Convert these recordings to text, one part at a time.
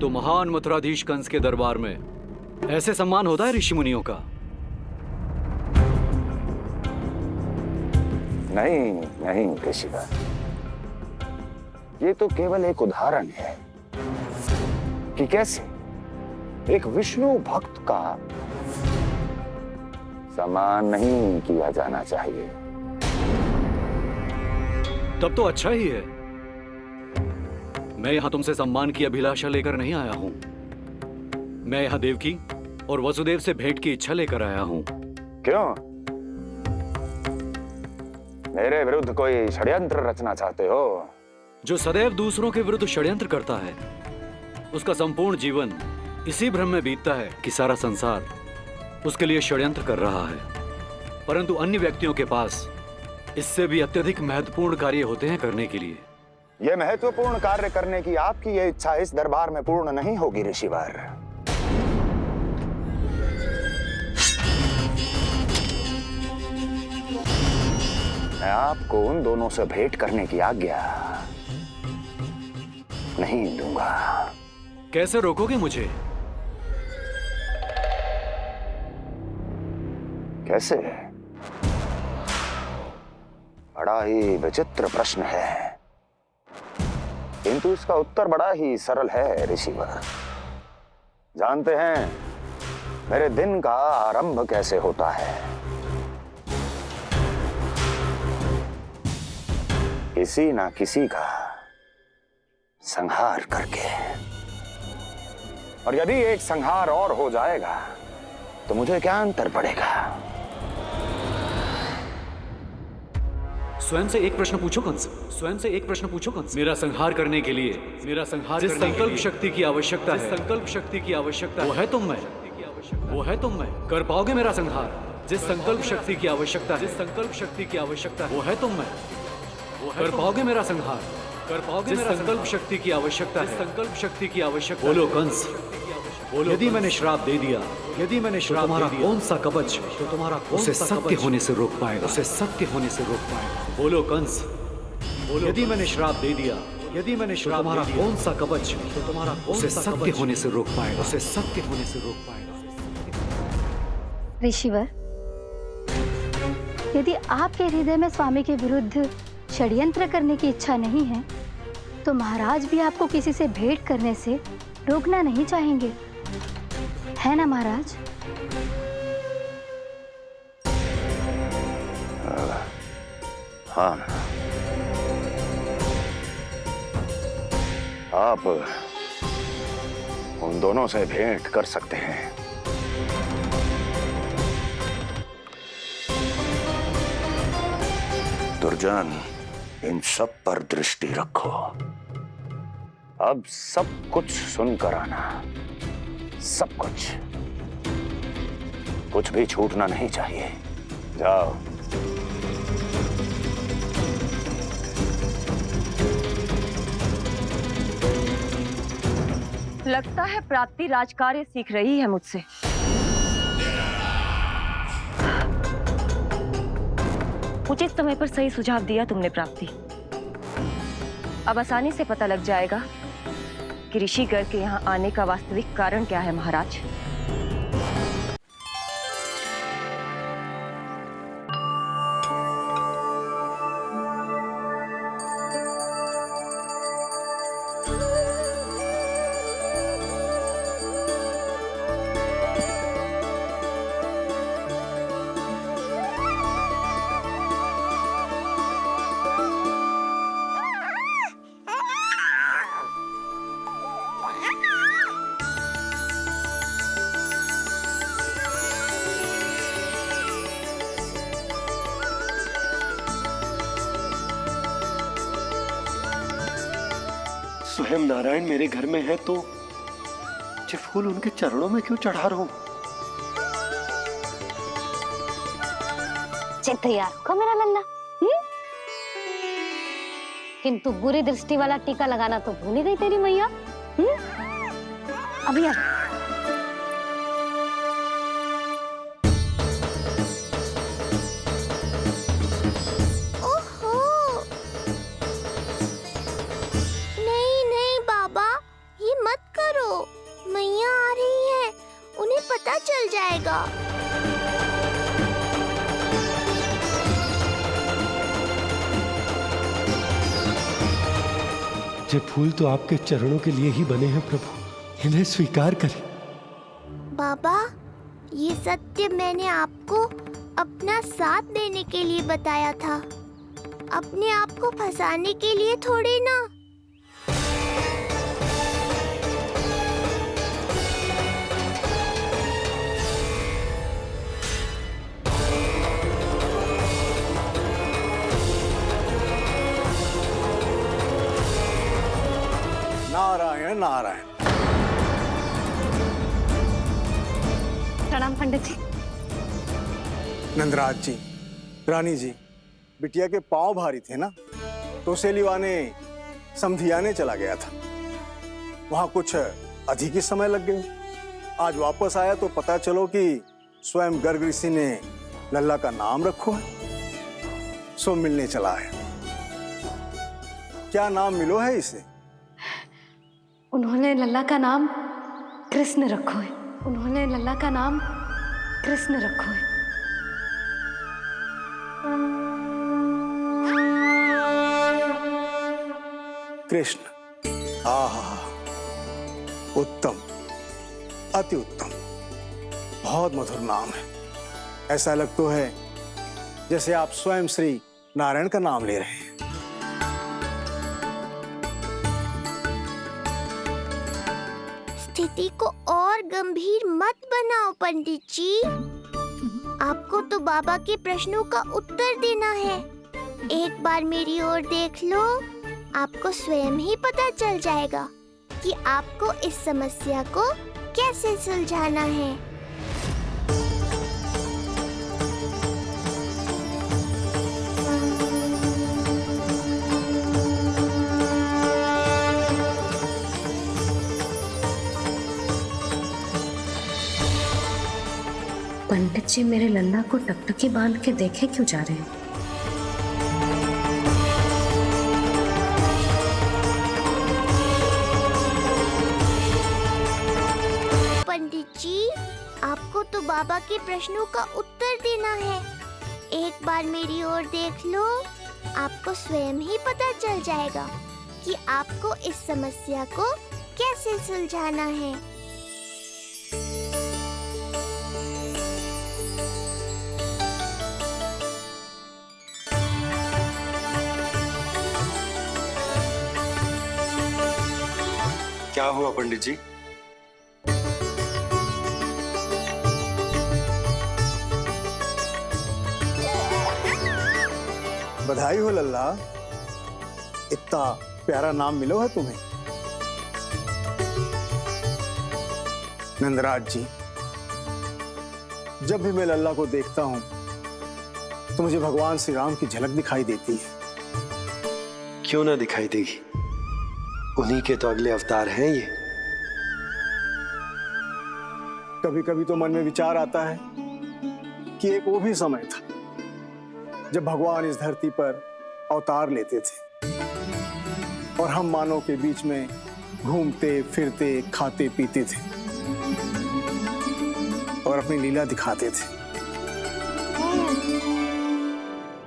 तो महान मथुराधीश कंस के दरबार में ऐसे सम्मान होता है ऋषि मुनियों का? नहीं नहीं ऋषिवर, ये तो केवल एक उदाहरण है कि कैसे एक विष्णु भक्त का सम्मान नहीं किया जाना चाहिए। तब तो अच्छा ही है। मैं यहां तुमसे सम्मान की अभिलाषा लेकर नहीं आया हूं। मैं यहां देवकी और वसुदेव से भेंट की इच्छा लेकर आया हूं। क्यों? मेरे विरुद्ध कोई षड्यंत्र रचना चाहते हो? जो सदैव दूसरों के विरुद्ध षड्यंत्र करता है, उसका संपूर्ण जीवन इसी भ्रम में बीतता है कि सारा संसार उसके लिए षड्यंत्र कर रहा है। परंतु अन्य व्यक्तियों के पास इससे भी अत्यधिक महत्वपूर्ण कार्य होते हैं करने के लिए। यह महत्वपूर्ण कार्य करने की आपकी यह इच्छा इस दरबार में पूर्ण नहीं होगी ऋषिवर। मैं आपको उन दोनों से भेंट करने की आज्ञा नहीं दूंगा। कैसे रोकोगे मुझे? कैसे? बड़ा ही विचित्र प्रश्न है, किंतु इसका उत्तर बड़ा ही सरल है ऋषिवर। जानते हैं मेरे दिन का आरंभ कैसे होता है? किसी ना किसी का संहार करके। और यदि एक संहार और हो जाएगा तो मुझे क्या अंतर पड़ेगा? स्वयं से एक प्रश्न पूछो कंस। स्वयं से एक प्रश्न पूछो कंस। मेरा संहार करने के लिए, जिस संकल्प शक्ति की आवश्यकता है, संकल्प शक्ति की आवश्यकता वो है तुम में। वो है तुम में। कर पाओगे मेरा संहार? जिस संकल्प शक्ति की आवश्यकता है, जिस संकल्प शक्ति की आवश्यकता वो है तुम में। कर पाओगे मेरा संहार? कर पाओगे मेरा संकल्प शक्ति की आवश्यकता है, संकल्प शक्ति की आवश्यकता। बोलो कंस, बोलो। यदि मैंने श्राप दे दिया, यदि मैंने श्राप दे दिया, कौन सा कवच तो तुम्हारा उसे सत्य होने से रोक पाएगा? उसे सत्य होने से रोक पाएगा? बोलो कंस, बोलो। यदि मैंने श्राप दे दिया, यदि मैंने श्राप दे दिया, कौन सा कवच तो तुम्हारा उसे सत्य होने से रोक पाएगा? उसे सत्य होने से रोक पाएगा? ऋषिवर, यदि आपके हृदय में स्वामी के विरुद्ध षड्यंत्र करने की इच्छा नहीं है, तो महाराज भी आपको किसी से भेंट करने से रोकना नहीं चाहेंगे, है ना महाराज? हाँ, आप उन दोनों से भेंट कर सकते हैं। दुर्जन, इन सब पर दृष्टि रखो। अब सब कुछ सुनकर आना, सब कुछ। कुछ भी छूटना नहीं चाहिए। जाओ। लगता है प्राप्ति राजकार्य सीख रही है मुझसे। उचित समय पर सही सुझाव दिया तुमने प्राप्ति। अब आसानी से पता लग जाएगा कि ऋषिगढ़ के यहाँ आने का वास्तविक कारण क्या है महाराज। स्वयं नारायण मेरे घर में है तो ये फूल उनके चरणों में क्यों चढ़ा रहा हूं? तैयार होगा मेरा लल्ला। किंतु बुरी दृष्टि वाला टीका लगाना तो भूल ही गई तेरी मैया। अभी आ। नहीं नहीं बाबा, ये मत करो। जाएगा। ये फूल तो आपके चरणों के लिए ही बने हैं प्रभु, इन्हें स्वीकार करें। बाबा, ये सत्य मैंने आपको अपना साथ देने के लिए बताया था, अपने आप को फंसाने के लिए थोड़ी ना। नारायण नारायण। प्रणाम पंडित जी। नंदराज जी, रानी जी, बिटिया के पांव भारी थे ना, तो उसे लिवाने समधियाने चला गया था। वहां कुछ अधिक ही समय लग गए। आज वापस आया तो पता चलो कि स्वयं गर्ग ऋषि ने लल्ला का नाम रखो है, सो मिलने चला है। क्या नाम मिलो है इसे? उन्होंने लल्ला का नाम कृष्ण रखो है। उन्होंने लल्ला का नाम कृष्ण रखो है। कृष्ण। आहा, उत्तम, अति उत्तम, बहुत मधुर नाम है। ऐसा लग तो है जैसे आप स्वयं श्री नारायण का नाम ले रहे हैं। स्थिति को और गंभीर मत बनाओ पंडित जी। आपको तो बाबा के प्रश्नों का उत्तर देना है। एक बार मेरी ओर देख लो, आपको स्वयं ही पता चल जाएगा कि आपको इस समस्या को कैसे सुलझाना है। पंडित जी मेरे लल्ला को टकटकी बांध के देखे क्यों जा रहे हैं? पंडित जी, आपको तो बाबा के प्रश्नों का उत्तर देना है। एक बार मेरी ओर देख लो, आपको स्वयं ही पता चल जाएगा कि आपको इस समस्या को कैसे सुलझाना है। क्या हुआ पंडित जी? बधाई हो लल्ला, इतना प्यारा नाम मिलो है तुम्हें। नंदराज जी, जब भी मैं लल्ला को देखता हूं तो मुझे भगवान श्री राम की झलक दिखाई देती है। क्यों ना दिखाई देगी, उन्हीं के तो अगले अवतार हैं ये। कभी कभी तो मन में विचार आता है कि एक वो भी समय था जब भगवान इस धरती पर अवतार लेते थे और हम मानव के बीच में घूमते फिरते खाते पीते थे और अपनी लीला दिखाते थे।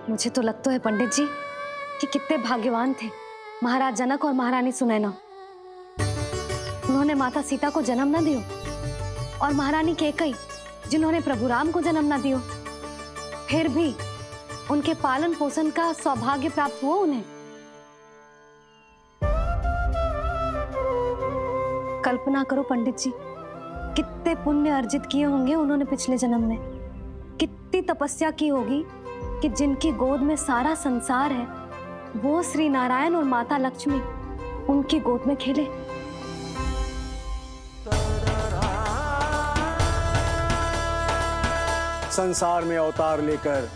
मुझे तो लगता है पंडित जी कि कितने भाग्यवान थे महाराज जनक और महारानी सुनैना। उन्होंने माता सीता को जन्म न दियो और महारानी कैकई जिन्होंने प्रभु राम को जन्म न दियो, फिर भी उनके पालन पोषण का सौभाग्य प्राप्त हुआ उन्हें। कल्पना करो पंडित जी, कितने पुण्य अर्जित किए होंगे उन्होंने पिछले जन्म में। कितनी तपस्या की होगी कि जिनकी गोद में सारा संसार है वो श्री नारायण और माता लक्ष्मी उनकी गोद में खेले। संसार में अवतार लेकर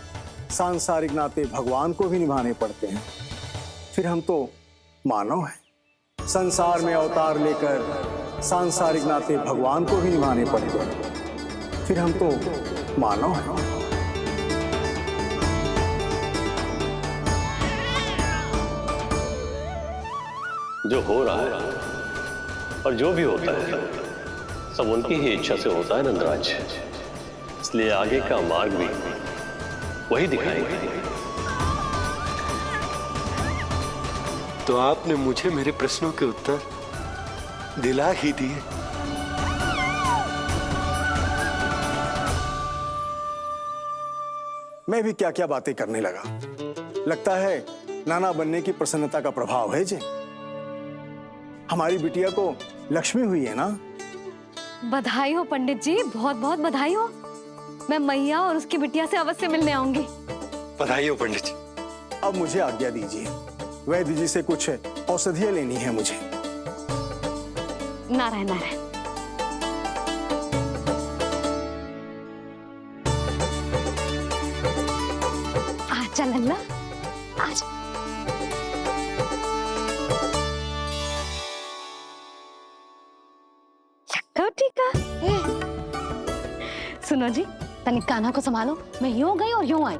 सांसारिक नाते भगवान को भी निभाने पड़ते हैं, फिर हम तो मानव हैं। संसार में अवतार लेकर सांसारिक नाते भगवान को भी निभाने पड़ते हैं, फिर हम तो मानव हैं। जो हो रहा है और जो भी होता है सब उनकी ही इच्छा से होता है नंदराज। इसलिए आगे का मार्ग भी वही दिखाएंगे। तो आपने मुझे मेरे प्रश्नों के उत्तर दिला ही दिए। मैं भी क्या क्या बातें करने लगा। लगता है नाना बनने की प्रसन्नता का प्रभाव है जी। हमारी बिटिया को लक्ष्मी हुई है ना। बधाई हो पंडित जी, बहुत बहुत बधाई हो। मैं मैया और उसकी बिटिया से अवश्य मिलने आऊंगी। बधाई हो पंडित जी। अब मुझे आज्ञा दीजिए, वैद्य जी से कुछ औषधियां लेनी है मुझे। नारायण नारायण। आजा लल्ला, आजा। लगा टीका। सुनो जी, तनिक कान्हा को संभालो। मैं यूं गई और यूं आई।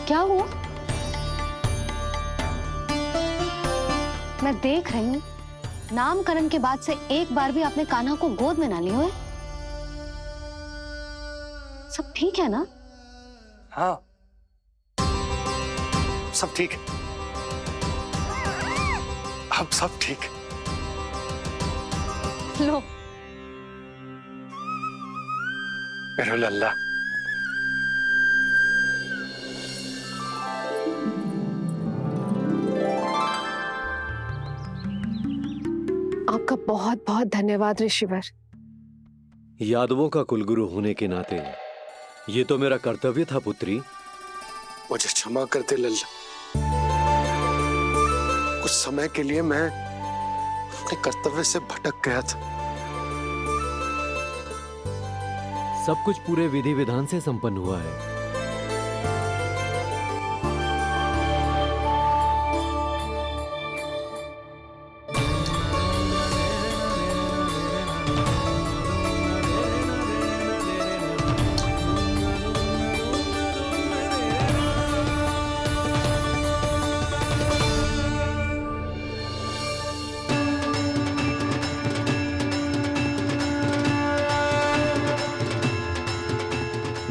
क्या हुआ? मैं देख रही हूँ नामकरण के बाद से एक बार भी आपने कान्हा को गोद में ना ली हो। सब ठीक है ना? हाँ, सब ठीक है। अब सब ठीक है। लो, मेरा लल्ला। आपका बहुत बहुत धन्यवाद ऋषिवर। यादवों का कुलगुरु होने के नाते ये तो मेरा कर्तव्य था पुत्री। मुझे क्षमा कर दे लल्ला। कुछ समय के लिए मैं अपने कर्तव्य से भटक गया था। सब कुछ पूरे विधि विधान से संपन्न हुआ है।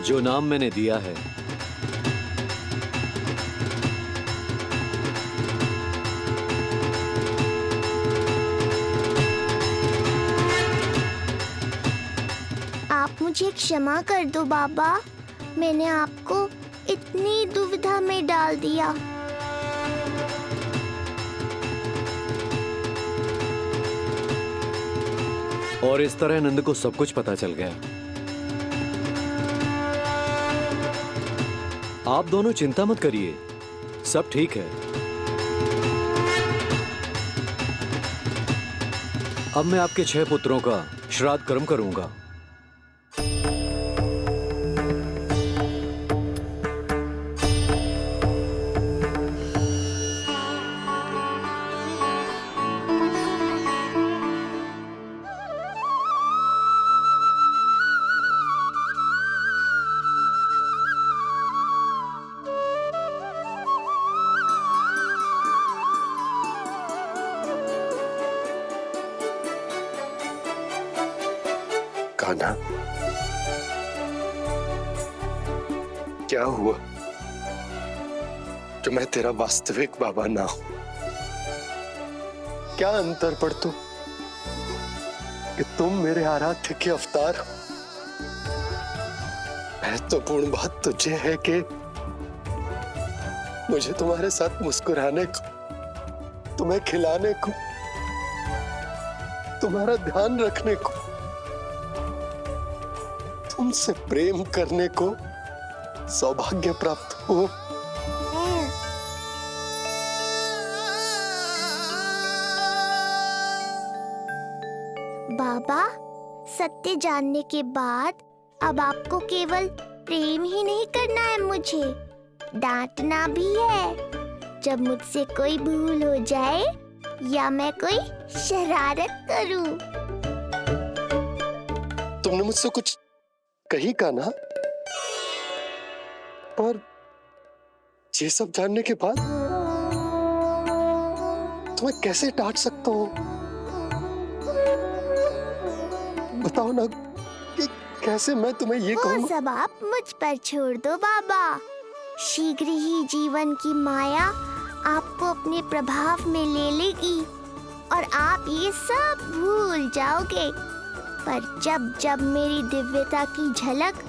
जो नाम मैंने दिया है आप मुझे क्षमा कर दो बाबा, मैंने आपको इतनी दुविधा में डाल दिया। और इस तरह नंद को सब कुछ पता चल गया। आप दोनों चिंता मत करिए, सब ठीक है। अब मैं आपके 6 पुत्रों का श्राद्ध कर्म करूंगा। कान्हा, क्या हुआ जो मैं तेरा वास्तविक बाबा ना हूं? क्या अंतर पड़ तो कि तुम मेरे आराध्य के अवतार हो। महत्वपूर्ण बात तो ये है कि मुझे तुम्हारे साथ मुस्कुराने को, तुम्हें खिलाने को, तुम्हारा ध्यान रखने को, तुमसे प्रेम करने को सौभाग्य प्राप्त हो। बाबा, सत्य जानने के बाद अब आपको केवल प्रेम ही नहीं करना है, मुझे डांटना भी है जब मुझसे कोई भूल हो जाए या मैं कोई शरारत करूं। तुमने मुझसे कुछ कही कान्हा? पर ये सब जानने के बाद तुम्हें कैसे डांट सकता हूँ? बताओ ना कि कैसे मैं तुम्हें ये वो कहूँगा? सब आप मुझ पर छोड़ दो बाबा। शीघ्र ही जीवन की माया आपको अपने प्रभाव में ले लेगी और आप ये सब भूल जाओगे। पर जब जब मेरी दिव्यता की झलक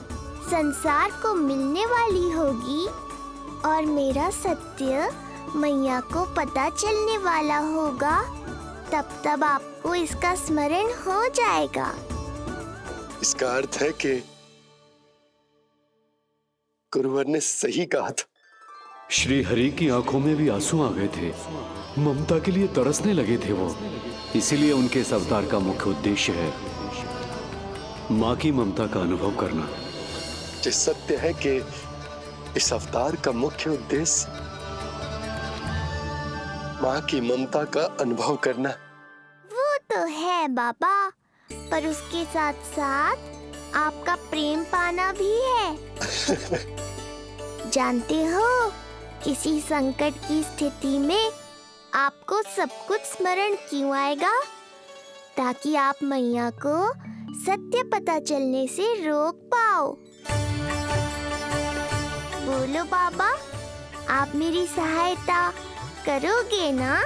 संसार को मिलने वाली होगी और मेरा सत्य मैया को पता चलने वाला होगा, तब तब आपको इसका स्मरण हो जाएगा। इसका अर्थ है कि गुरुवर ने सही कहा था। श्री हरि की आंखों में भी आंसू आ गए थे। ममता के लिए तरसने लगे थे वो। इसीलिए उनके इस अवतार का मुख्य उद्देश्य है माँ की ममता का अनुभव करना। ये सत्य है कि इस अवतार का मुख्य उद्देश्य माँ की ममता का अनुभव करना। वो तो है बाबा, पर उसके साथ साथ आपका प्रेम पाना भी है। जानते हो, किसी संकट की स्थिति में आपको सब कुछ स्मरण क्यों आएगा? ताकि आप मैया को सत्य पता चलने से रोक पाओ। बोलो बाबा, आप मेरी सहायता करोगे ना?